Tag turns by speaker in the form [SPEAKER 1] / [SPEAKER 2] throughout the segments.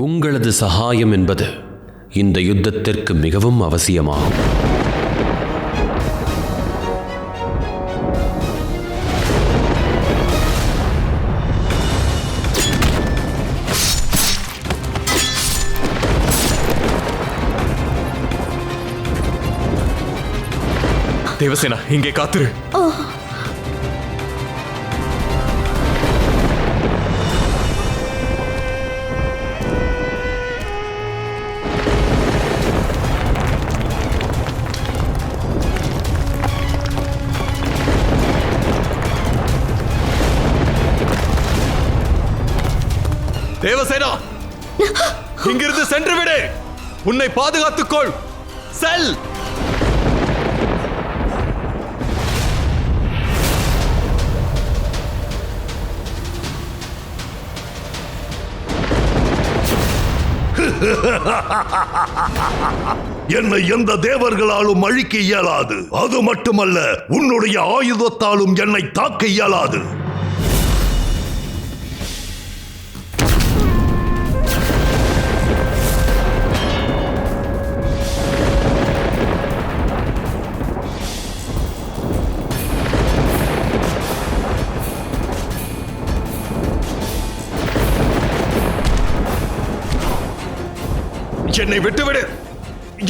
[SPEAKER 1] உங்களது சகாயம் என்பது இந்த யுத்தத்திற்கு மிகவும் அவசியமாகும்.
[SPEAKER 2] தேவசேனா, இங்கே காத்துரு. தேவசேனா, இங்கிருந்து சென்று விடு. உன்னை பாதுகாத்துக்கொள். செல்.
[SPEAKER 3] என்னை எந்த தேவர்களாலும் அழிக்க இயலாது. அது மட்டுமல்ல, உன்னுடைய ஆயுதத்தாலும் என்னை தாக்க இயலாது.
[SPEAKER 2] என்னை விட்டுவிடு.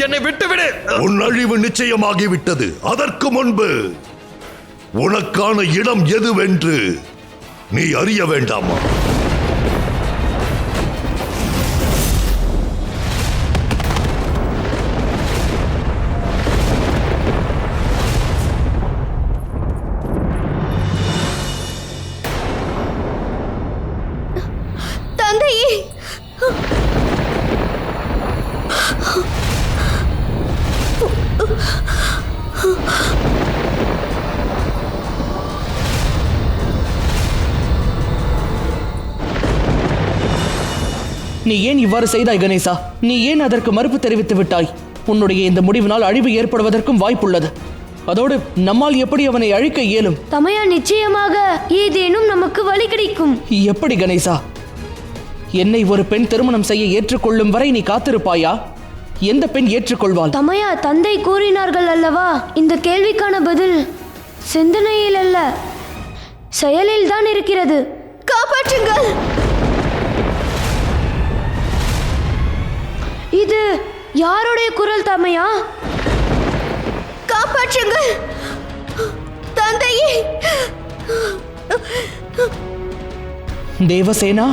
[SPEAKER 2] என்னை விட்டுவிடு.
[SPEAKER 3] உன் அழிவு நிச்சயமாகிவிட்டது. அதற்கு முன்பு உனக்கான இடம் எதுவென்று நீ அறிய வேண்டாமா?
[SPEAKER 4] தந்தையே,
[SPEAKER 5] நீ ஏன் இவ்வாறு செய்தாய் கணேசா? நீ ஏன் அதற்கு மறுப்பு தெரிவித்து விட்டாய்? உன்னுடைய இந்த முடிவினால் அழிவு ஏற்படுவதற்கும் வாய்ப்புள்ளது. அதோடு நம்மால் எப்படி அவனை அழிக்க இயலும்?
[SPEAKER 4] தமையா, நிச்சயமாக ஏதேனும் நமக்கு வழி கிடைக்கும்.
[SPEAKER 5] எப்படி கணேசா? என்னை ஒரு பெண் திருமணம் செய்ய ஏற்றுக்கொள்ளும் வரை நீ காத்திருப்பாயா? எந்த பெண் ஏற்றுக்கொள்வாள்?
[SPEAKER 4] தமையா, தந்தை கூறினார்கள் அல்லவா, இந்த கேள்விக்கான பதில் சிந்தனையில் அல்ல, செயலில் தான் இருக்கிறது. காப்பாற்றுங்கள். இது யாருடைய குரல் தமையா? காப்பாற்றுங்கள் தந்தையே.
[SPEAKER 5] தேவசேனா,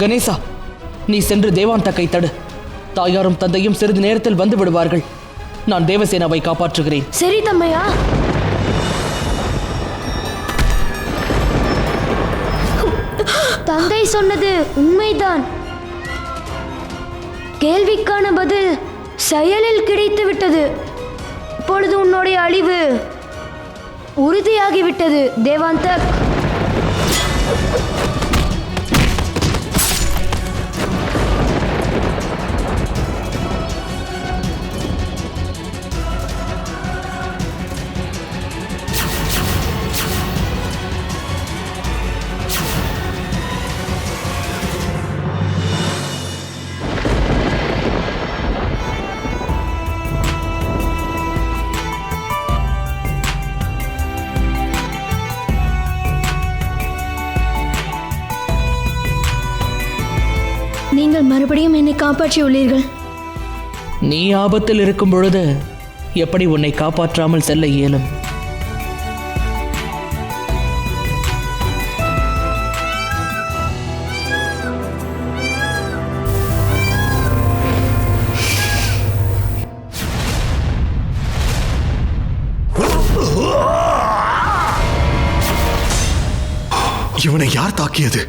[SPEAKER 5] கணேசா, நீ சென்று தேவாந்தக்கை தடு. தாயாரும் தந்தையும் சிறிது நேரத்தில் வந்து விடுவார்கள். நான் தேவசேனாவை காப்பாற்றுகிறேன்.
[SPEAKER 4] சரி தம்மையா. தந்தை சொன்னது உண்மைதான். கேள்விக்கான பதில் செயலில் கிடைத்து விட்டது. இப்பொழுது உன்னுடைய அழிவு உறுதியாகிவிட்டது தேவாந்தக். நீங்கள் மறுபடியும் என்னை காப்பாற்றி உள்ளீர்கள்.
[SPEAKER 5] நீ ஆபத்தில் இருக்கும் பொழுது எப்படி உன்னை காப்பாற்றாமல் செல்ல இயலும்?
[SPEAKER 2] இவனை யார் தாக்கியது?